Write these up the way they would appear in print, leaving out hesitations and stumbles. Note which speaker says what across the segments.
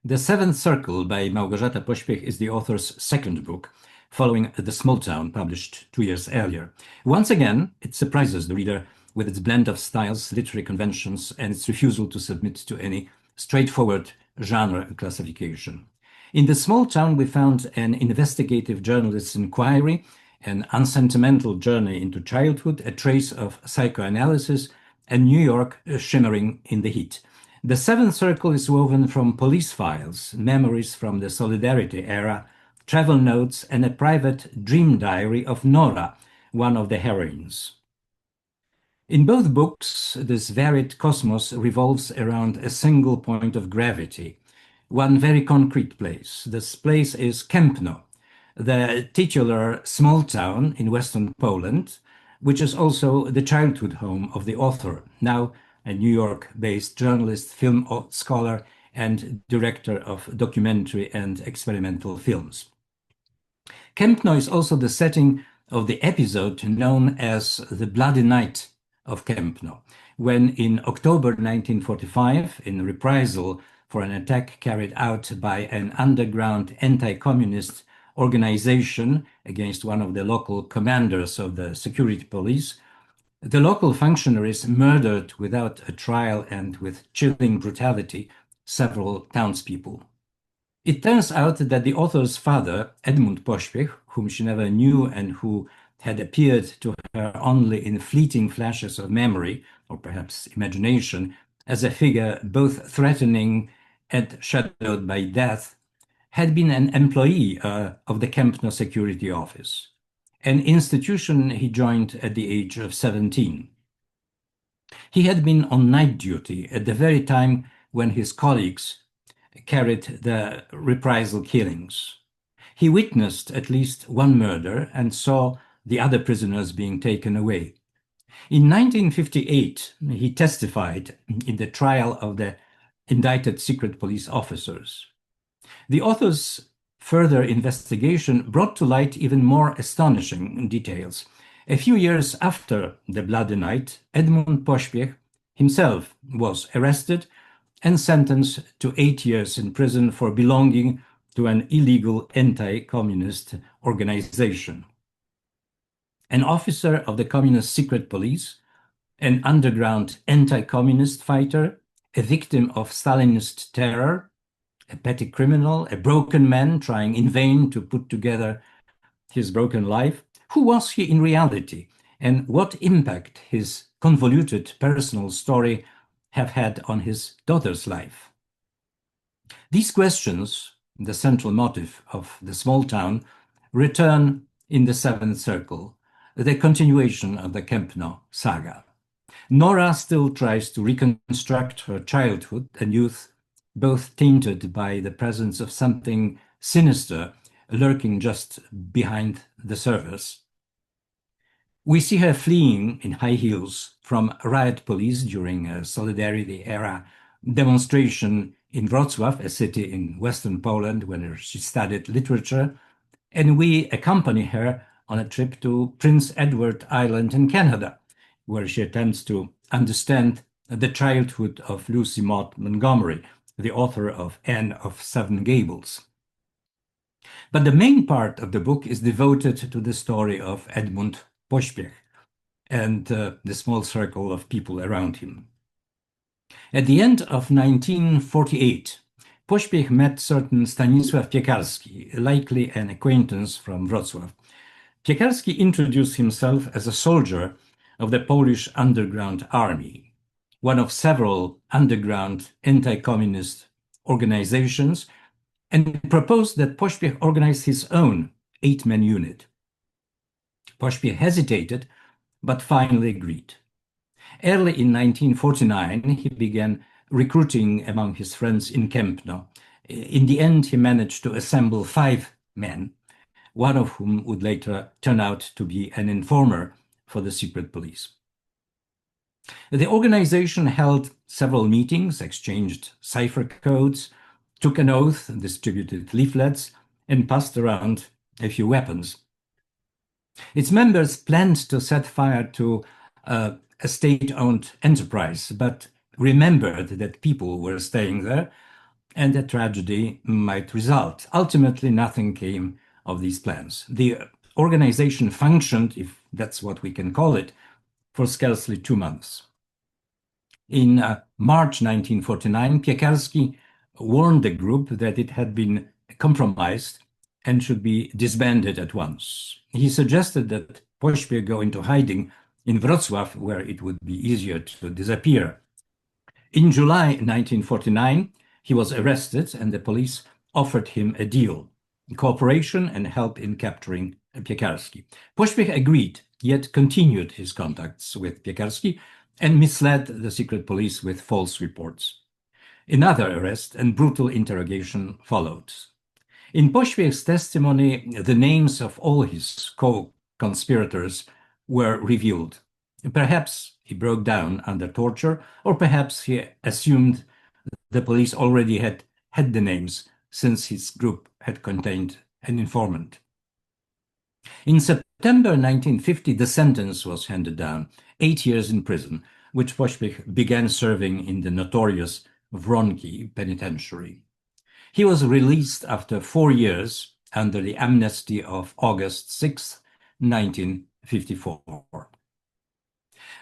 Speaker 1: The Seventh Circle by Malgorzata Pospiech is the author's second book, following The Small Town, published 2 years earlier. Once again, it surprises the reader with its blend of styles, literary conventions, and its refusal to submit to any straightforward genre classification. In The Small Town, we found an investigative journalist's inquiry, an unsentimental journey into childhood, a trace of psychoanalysis, and New York shimmering in the heat. The Seventh Circle is woven from police files, memories from the Solidarity era, travel notes, and a private dream diary of Nora, one of the heroines. In both books, this varied cosmos revolves around a single point of gravity, one very concrete place. This place is Kępno, the titular small town in western Poland, which is also the childhood home of the author, now a New York-based journalist, film scholar, and director of documentary and experimental films. Kępno is also the setting of the episode known as the Bloody Night of Kępno, when in October 1945, in reprisal for an attack carried out by an underground anti-communist organization against one of the local commanders of the security police, the local functionaries murdered without a trial and with chilling brutality several townspeople. It turns out that the author's father, Edmund Pospiech, whom she never knew and who had appeared to her only in fleeting flashes of memory, or perhaps imagination, as a figure both threatening and shadowed by death, had been an employee of the Kępno Security Office, an institution he joined at the age of 17. He had been on night duty at the very time when his colleagues carried the reprisal killings. He witnessed at least one murder and saw the other prisoners being taken away. In 1958, he testified in the trial of the indicted secret police officers. The author's further investigation brought to light even more astonishing details. A few years after the Bloody Night, Edmund Pospiech himself was arrested and sentenced to 8 years in prison for belonging to an illegal anti-communist organization. An officer of the communist secret police, an underground anti-communist fighter, a victim of Stalinist terror, a petty criminal, a broken man trying in vain to put together his broken life. Who was he in reality, and what impact his convoluted personal story have had on his daughter's life? These questions, the central motive of The Small Town, return in The Seventh Circle, the continuation of the Kępno saga. Nora still tries to reconstruct her childhood and youth, both tainted by the presence of something sinister lurking just behind the surface. We see her fleeing in high heels from riot police during a Solidarity era demonstration in Wrocław, a city in western Poland where she studied literature, and we accompany her on a trip to Prince Edward Island in Canada, where she attempts to understand the childhood of Lucy Maud Montgomery, the author of Anne of Seven Gables. But the main part of the book is devoted to the story of Edmund Pospiech and the small circle of people around him. At the end of 1948, Pospiech met certain Stanisław Piekarski, likely an acquaintance from Wrocław. Piekarski introduced himself as a soldier of the Polish Underground Army, one of several underground anti-communist organizations, and proposed that Pospiech organize his own 8-man unit. Pospiech hesitated, but finally agreed. Early in 1949, he began recruiting among his friends in Kępno. In the end, he managed to assemble 5 men, one of whom would later turn out to be an informer for the secret police. The organization held several meetings, exchanged cipher codes, took an oath, distributed leaflets, and passed around a few weapons. Its members planned to set fire to a state-owned enterprise, but remembered that people were staying there and a tragedy might result. Ultimately, nothing came of these plans. The organization functioned, if that's what we can call it, for scarcely 2 months. In March 1949, Piekarski warned the group that it had been compromised and should be disbanded at once. He suggested that Pospiech go into hiding in Wrocław, where it would be easier to disappear. In July 1949, he was arrested and the police offered him a deal, cooperation and help in capturing Piekarski. Pospiech agreed, yet continued his contacts with Piekarski and misled the secret police with false reports. Another arrest and brutal interrogation followed. In Pospiech's testimony, the names of all his co-conspirators were revealed. Perhaps he broke down under torture, or perhaps he assumed the police already had the names since his group had contained an informant. In September 1950, the sentence was handed down, 8 years in prison, which Pospiech began serving in the notorious Wronki penitentiary. He was released after 4 years under the amnesty of August 6, 1954.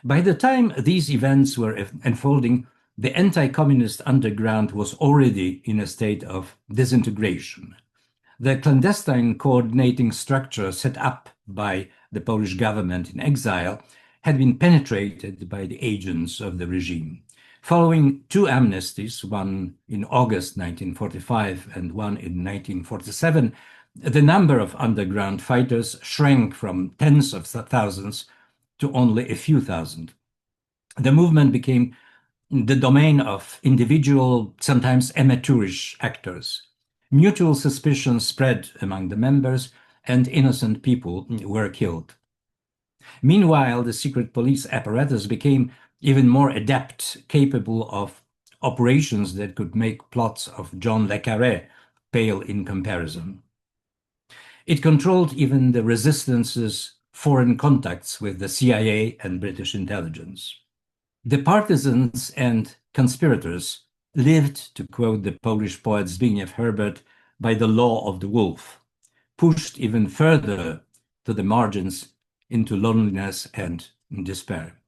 Speaker 1: By the time these events were unfolding, the anti-communist underground was already in a state of disintegration. The clandestine coordinating structure set up by the Polish government in exile had been penetrated by the agents of the regime. Following 2 amnesties, one in August 1945 and one in 1947, the number of underground fighters shrank from tens of thousands to only a few thousand. The movement became the domain of individual, sometimes amateurish actors. Mutual suspicion spread among the members, and innocent people were killed. Meanwhile, the secret police apparatus became even more adept, capable of operations that could make plots of John le Carré pale in comparison. It controlled even the resistance's foreign contacts with the CIA and British intelligence. The partisans and conspirators lived, to quote the Polish poet Zbigniew Herbert, by the law of the wolf, pushed even further to the margins into loneliness and despair.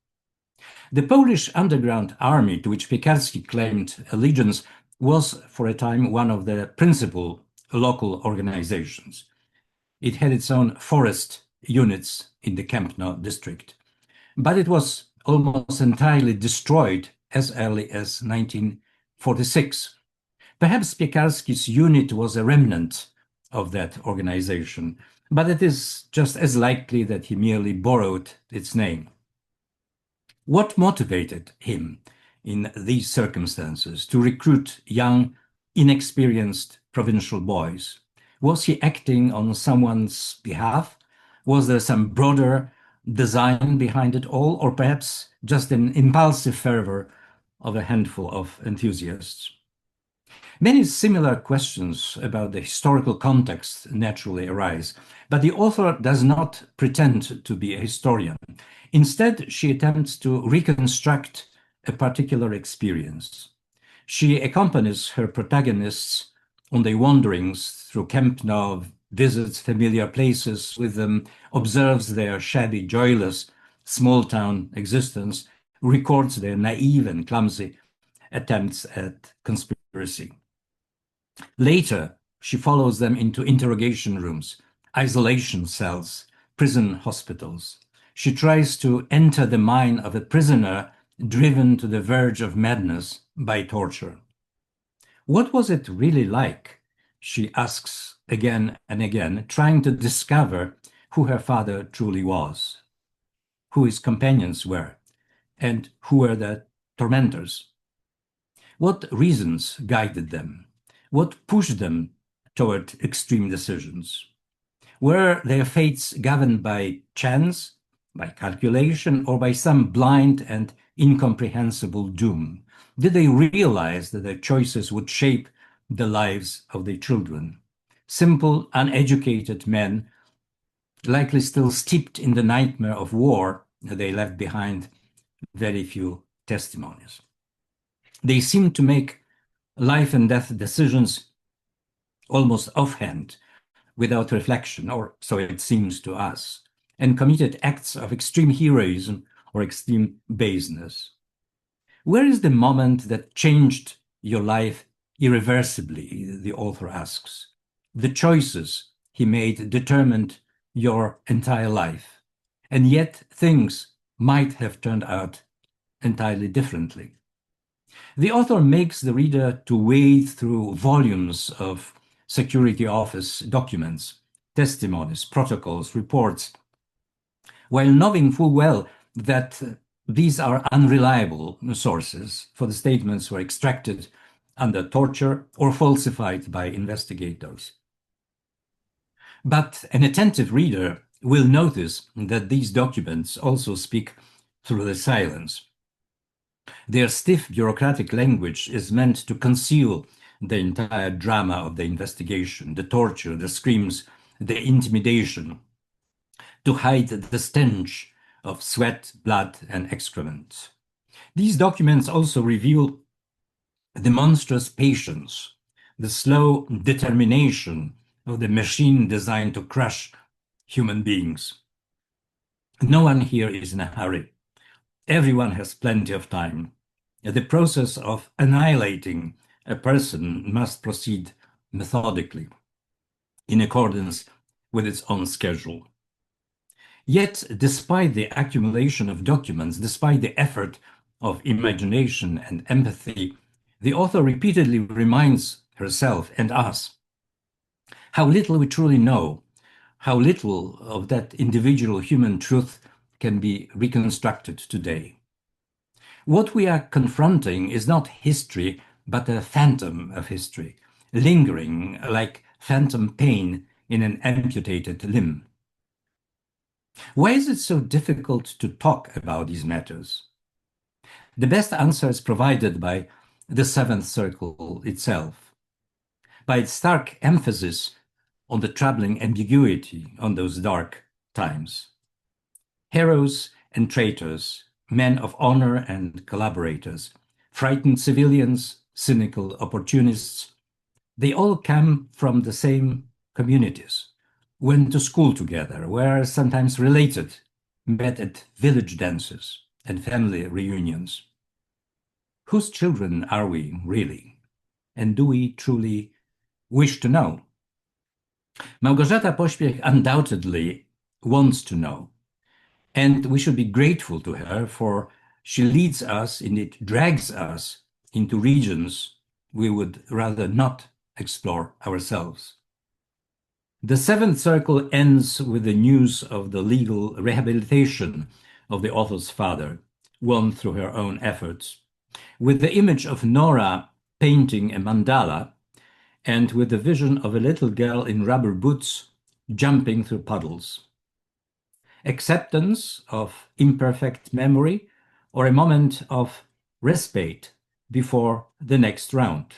Speaker 1: The Polish underground army, to which Piekarski claimed allegiance, was for a time one of the principal local organizations. It had its own forest units in the Kępno district, but it was almost entirely destroyed as early as 1946. Perhaps Piekarski's unit was a remnant of that organization, but it is just as likely that he merely borrowed its name. What motivated him in these circumstances to recruit young, inexperienced provincial boys? Was he acting on someone's behalf? Was there some broader design behind it all, or perhaps just an impulsive fervor of a handful of enthusiasts? Many similar questions about the historical context naturally arise, but the author does not pretend to be a historian. Instead, she attempts to reconstruct a particular experience. She accompanies her protagonists on their wanderings through Kępno, visits familiar places with them, observes their shabby, joyless, small-town existence, records their naive and clumsy attempts at conspiracy. Later, she follows them into interrogation rooms, isolation cells, prison hospitals. She tries to enter the mind of a prisoner driven to the verge of madness by torture. What was it really like? She asks again and again, trying to discover who her father truly was, who his companions were, and who were the tormentors. What reasons guided them? What pushed them toward extreme decisions? Were their fates governed by chance, by calculation, or by some blind and incomprehensible doom? Did they realize that their choices would shape the lives of their children? Simple, uneducated men, likely still steeped in the nightmare of war, they left behind very few testimonies. They seemed to make life and death decisions almost offhand, without reflection, or so it seems to us, and committed acts of extreme heroism or extreme baseness. Where is the moment that changed your life irreversibly, the author asks? The choices he made determined your entire life, and yet things might have turned out entirely differently. The author makes the reader to wade through volumes of security office documents, testimonies, protocols, reports, while knowing full well that these are unreliable sources, for the statements were extracted under torture or falsified by investigators. But an attentive reader will notice that these documents also speak through the silence. Their stiff bureaucratic language is meant to conceal the entire drama of the investigation, the torture, the screams, the intimidation, to hide the stench of sweat, blood, and excrement. These documents also reveal the monstrous patience, the slow determination of the machine designed to crush human beings. No one here is in a hurry. Everyone has plenty of time. The process of annihilating a person must proceed methodically, in accordance with its own schedule. Yet, despite the accumulation of documents, despite the effort of imagination and empathy, the author repeatedly reminds herself and us how little we truly know, how little of that individual human truth can be reconstructed today. What we are confronting is not history, but a phantom of history, lingering like phantom pain in an amputated limb. Why is it so difficult to talk about these matters? The best answer is provided by the seventh circle itself, by its stark emphasis on the troubling ambiguity on those dark times. Heroes and traitors, men of honor and collaborators, frightened civilians, cynical opportunists, they all come from the same communities, went to school together, were sometimes related, met at village dances and family reunions. Whose children are we, really? And do we truly wish to know? Malgorzata Pospiech undoubtedly wants to know, and we should be grateful to her, for she leads us, indeed drags us, into regions we would rather not explore ourselves. The seventh circle ends with the news of the legal rehabilitation of the author's father, won through her own efforts, with the image of Nora painting a mandala, and with the vision of a little girl in rubber boots jumping through puddles. Acceptance of imperfect memory, or a moment of respite before the next round.